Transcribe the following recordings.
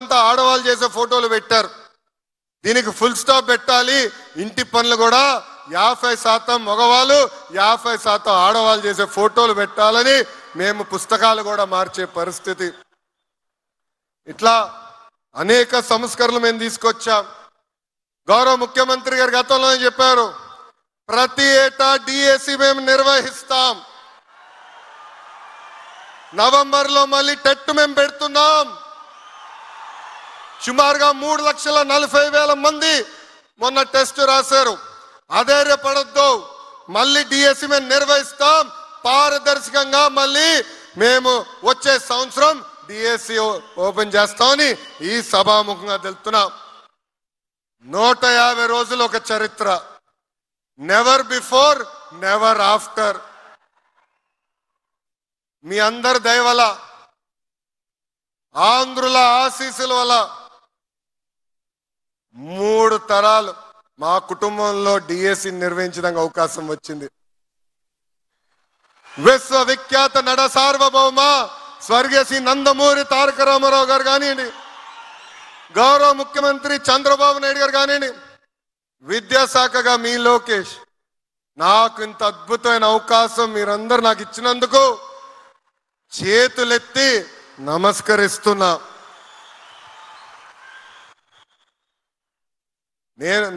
అంతా ఆడవాళ్ళు చేసే ఫోటోలు పెట్టారు. దీనికి ఫుల్ స్టాప్ పెట్టాలి. ఇంటి పనులు కూడా 50% మగవాళ్ళు 50% ఆడవాళ్ళు చేసే ఫోటోలు పెట్టాలని మేము పుస్తకాలు కూడా మార్చే పరిస్థితి. ఇట్లా అనేక సంస్కరణలు మేము తీసుకొచ్చాం. గౌరవ ముఖ్యమంత్రి గారు గతంలో చెప్పారు, ప్రతి ఏటా డిఎస్సి మేము నిర్వహిస్తాం. నవంబర్లో మళ్ళీ టెట్ మేము పెడుతున్నాం. సుమారుగా 3,40,000 మంది మొన్న టెస్ట్ రాశారు. అధైర్యపడద్దు, మళ్ళీ డిఎస్సి మేము నిర్వహిస్తాం. పారదర్శకంగా మళ్ళీ మేము వచ్చే సంవత్సరం డిఎస్సి ఓపెన్ చేస్తామని ఈ సభాముఖంగా తెలుపుతున్నాం. 150 రోజులు ఒక చరిత్ర. Never before never after. మీ అందరి దయ వల్ల, ఆంధ్రుల ఆశీస్సుల వల్ల 3 తరాలు మా కుటుంబంలో డిఎస్సి నిర్వహించడానికి అవకాశం వచ్చింది. విశ్వవిఖ్యాత నట సార్వభౌమ స్వర్గీయ శ్రీ నందమూరి తారక రామారావు గారు కానివ్వండి, గౌరవ ముఖ్యమంత్రి చంద్రబాబు నాయుడు గారు కానివ్వండి, విద్యాశాఖగా మీ లోకేష్, నాకు ఇంత అద్భుతమైన అవకాశం మీరందరూ నాకు ఇచ్చినందుకు చేతులెత్తి నమస్కరిస్తున్నా.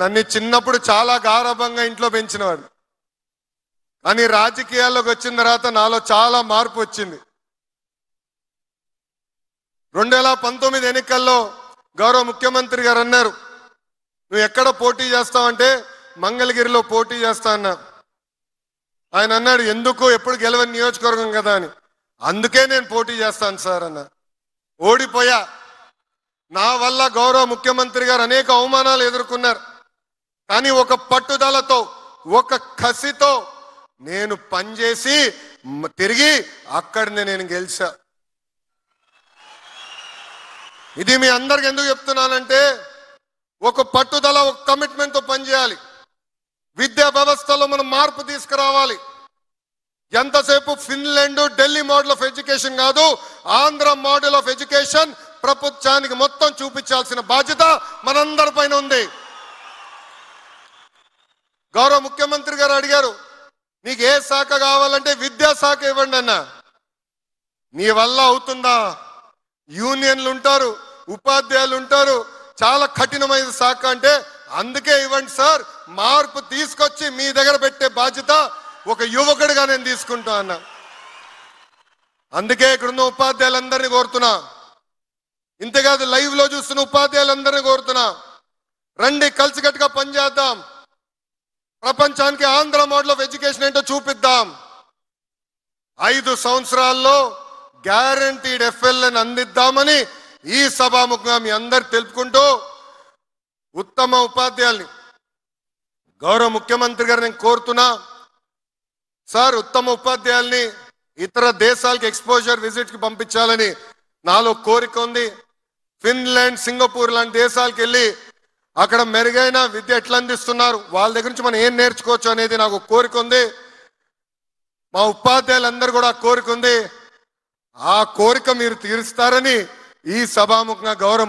నన్ను చిన్నప్పుడు చాలా గారాబంగా ఇంట్లో పెంచినవాడు, కానీ రాజకీయాల్లోకి వచ్చిన తర్వాత నాలో చాలా మార్పు వచ్చింది. 2019 ఎన్నికల్లో గౌరవ ముఖ్యమంత్రి గారు అన్నారు, నువ్వు ఎక్కడ పోటీ చేస్తావంటే మంగళగిరిలో పోటీ చేస్తా అన్నా. ఆయన అన్నాడు, ఎందుకు, ఎప్పుడు గెలవని నియోజకవర్గం కదా అని. అందుకే నేను పోటీ చేస్తాను సార్ అన్న. ఓడిపోయా. నా వల్ల గౌరవ ముఖ్యమంత్రి గారు అనేక అవమానాలు ఎదుర్కొన్నారు. కానీ ఒక పట్టుదలతో, ఒక కసితో నేను పనిచేసి తిరిగి అక్కడనే నేను గెలిచా. ఇది మీ అందరికి ఎందుకు చెప్తున్నానంటే, ఒక పట్టుదల, ఒక కమిట్మెంట్తో పనిచేయాలి. విద్యా వ్యవస్థలో మనం మార్పు తీసుకురావాలి. ఎంతసేపు Finland, Delhi model of education కాదు, ఆంధ్ర మోడల్ ఆఫ్ ఎడ్యుకేషన్ ప్రపంచానికి మొత్తం చూపించాల్సిన బాధ్యత మనందరి పైన ఉంది. గౌరవ ముఖ్యమంత్రి గారు అడిగారు, నీకు ఏ శాఖ కావాలంటే విద్యాశాఖ ఇవ్వండి అన్న. నీ వల్ల అవుతుందా? యూనియన్లు ఉంటారు, ఉపాధ్యాయులు ఉంటారు, చాలా కఠినమైన శాఖ అంటే అందుకే ఇవ్వండి సార్, మార్పు తీసుకొచ్చి మీ దగ్గర పెట్టే బాధ్యత ఒక యువకుడిగా నేను తీసుకుంటా అన్న. అందుకే ఇక్కడున్న ఉపాధ్యాయులందరినీ కోరుతున్నా, ఇంతేకాదు లైవ్ లో చూస్తున్న ఉపాధ్యాయులందరినీ కోరుతున్నా, రండి కలిసికట్టుగా పనిచేద్దాం. ప్రపంచానికి ఆంధ్ర మోడల్ ఆఫ్ ఎడ్యుకేషన్ ఏంటో చూపిద్దాం. 5 సంవత్సరాల్లో గ్యారంటీడ్ ఎఫ్ఎల్ఎన్ అందిద్దామని ఈ సభాముఖంగా మీ అందరు తెలుపుకుంటూ, ఉత్తమ ఉపాధ్యాయుల్ని గౌరవ ముఖ్యమంత్రి గారు నేను కోరుతున్నా, సార్ ఉత్తమ ఉపాధ్యాయుల్ని ఇతర దేశాలకు ఎక్స్పోజర్ విజిట్ కి పంపించాలని నాలో కోరిక ఉంది. ఫిన్లాండ్, సింగపూర్ లాంటి దేశాలకు వెళ్ళి అక్కడ మెరుగైన విద్య ఎట్లా అందిస్తున్నారు, వాళ్ళ దగ్గర నుంచి మనం ఏం నేర్చుకోవచ్చు అనేది నాకు కోరిక ఉంది. మా ఉపాధ్యాయులందరూ కూడా కోరిక ఉంది. ఆ కోరిక మీరు తీరుస్తారని ఈ సభాముఖంగా గౌరవ